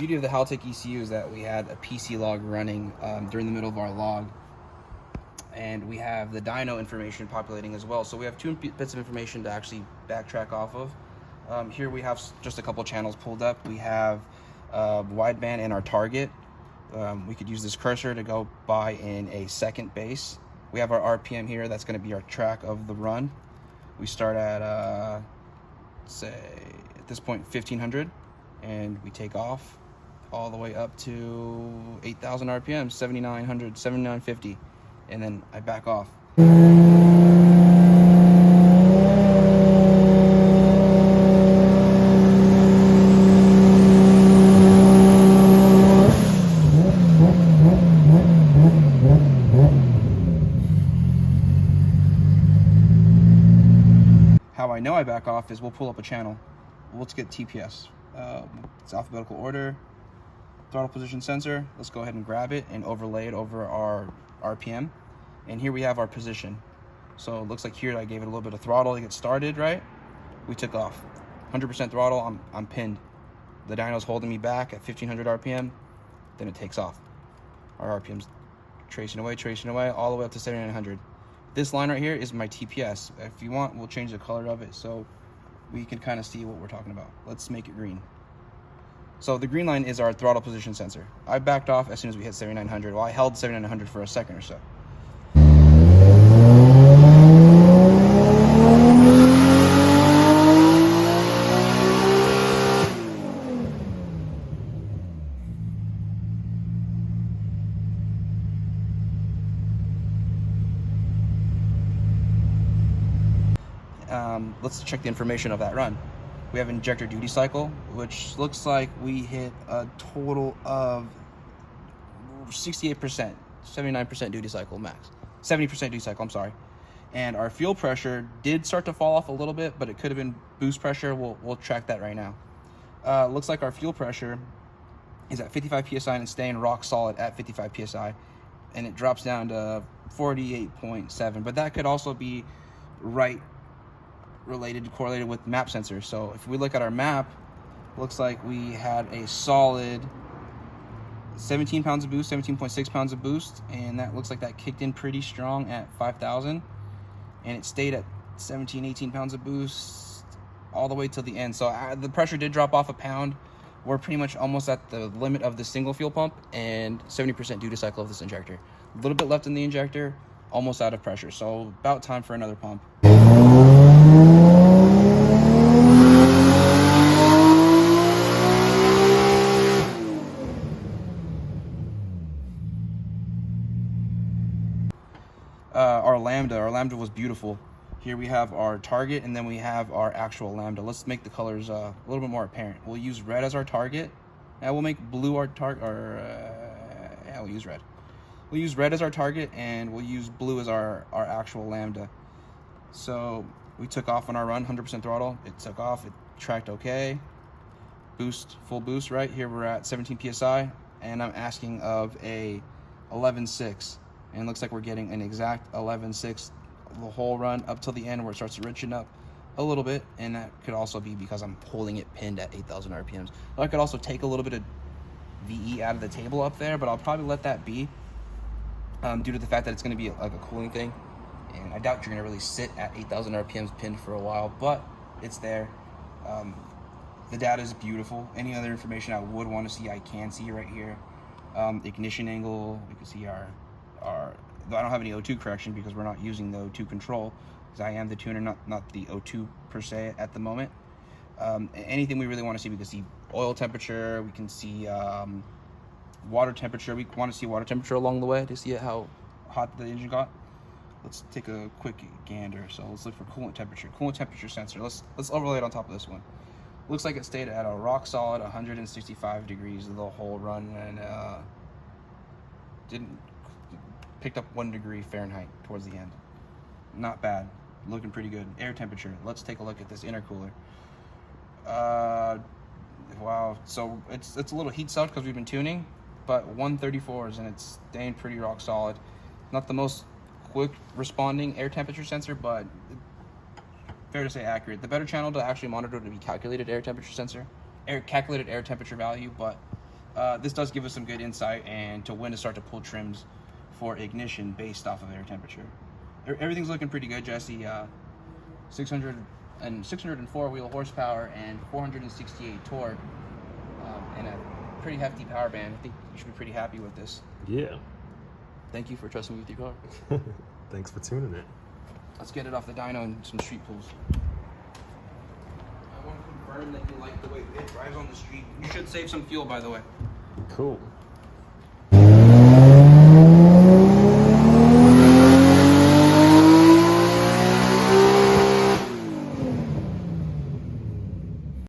The beauty of the Haltech ECU is that we had a PC log running during the middle of our log, and we have the dyno information populating as well. So we have two bits of information to actually backtrack off of. Here we have just a couple channels pulled up. We have wideband and our target. We could use this cursor to go by in a second base. We have our RPM here. That's going to be our track of the run. We start at say at this point 1500, and we take off all the way up to 8,000 RPM, 7,900, 7,950, and then I back off. How I know I back off is we'll pull up a channel. Let's get TPS. It's alphabetical order. Throttle position sensor. Let's go ahead and grab it and overlay it over our RPM. And here we have our position. So it looks like here I gave it a little bit of throttle to get started, right? We took off. 100% throttle, I'm pinned. The dyno's holding me back at 1500 RPM, then it takes off. Our RPM's tracing away, all the way up to 7900. This line right here is my TPS. If you want, we'll change the color of it so we can kind of see what we're talking about. Let's make it green. So the green line is our throttle position sensor. I backed off as soon as we hit 7900. Well, I held 7900 for a second or so. Let's check the information of that run. We have injector duty cycle, which looks like we hit a total of 68%, 79% duty cycle max, 70% duty cycle, I'm sorry. And our fuel pressure did start to fall off a little bit, but it could have been boost pressure. We'll track that right now. Looks like our fuel pressure is at 55 PSI and it's staying rock solid at 55 PSI. And it drops down to 48.7, but that could also be correlated with map sensors. So if we look at our map, looks like we had a solid 17 pounds of boost, 17.6 pounds of boost, and that looks like that kicked in pretty strong at 5,000, and it stayed at 17, 18 pounds of boost all the way till the end. So the pressure did drop off a pound. We're pretty much almost at the limit of the single fuel pump and 70% duty cycle of this injector. A little bit left in the injector, almost out of pressure. So about time for another pump. Our Lambda was beautiful. Here we have our target, and then we have our actual Lambda. Let's make the colors a little bit more apparent. We'll use red as our target, and we'll make blue our target, yeah, we'll use red. We'll use red as our target, and we'll use blue as our actual Lambda. So we took off on our run, 100% throttle. It took off, it tracked okay. Boost, full boost, right? Here we're at 17 PSI, and I'm asking of a 11.6. And it looks like we're getting an exact 11.6 the whole run up till the end where it starts to richen up a little bit. And that could also be because I'm holding it pinned at 8,000 RPMs. I could also take a little bit of VE out of the table up there, but I'll probably let that be due to the fact that it's going to be like a cooling thing. And I doubt you're going to really sit at 8,000 RPMs pinned for a while, but it's there. The data is beautiful. Any other information I would want to see, I can see right here. Ignition angle, we can see our I don't have any O2 correction because we're not using the O2 control, because I am the tuner, not the O2 per se at the moment. Anything we really want to see, we can see oil temperature, we can see water temperature. We want to see water temperature along the way to see how hot the engine got. let's take a quick gander. So let's look for coolant temperature. Coolant temperature sensor. Let's overlay it on top of this one. Looks like it stayed at a rock solid 165 degrees the whole run, and picked up 1 degree Fahrenheit towards the end. Not bad. Looking pretty good. Air temperature. Let's take a look at this intercooler. Wow. So it's a little heat sucked because we've been tuning, but 134s, and it's staying pretty rock solid. Not the most quick responding air temperature sensor, but fair to say accurate. The better channel to actually monitor would be calculated air temperature sensor, calculated air temperature value, but this does give us some good insight and to when to start to pull trims for ignition based off of air temperature. Everything's looking pretty good, Jesse. 604 wheel horsepower and 468 torque, and a pretty hefty power band. I think you should be pretty happy with this. Yeah. Thank you for trusting me with your car. Thanks for tuning it. Let's get it off the dyno and some street pulls. I want to confirm that you like the way it drives on the street. You should save some fuel, by the way. Cool.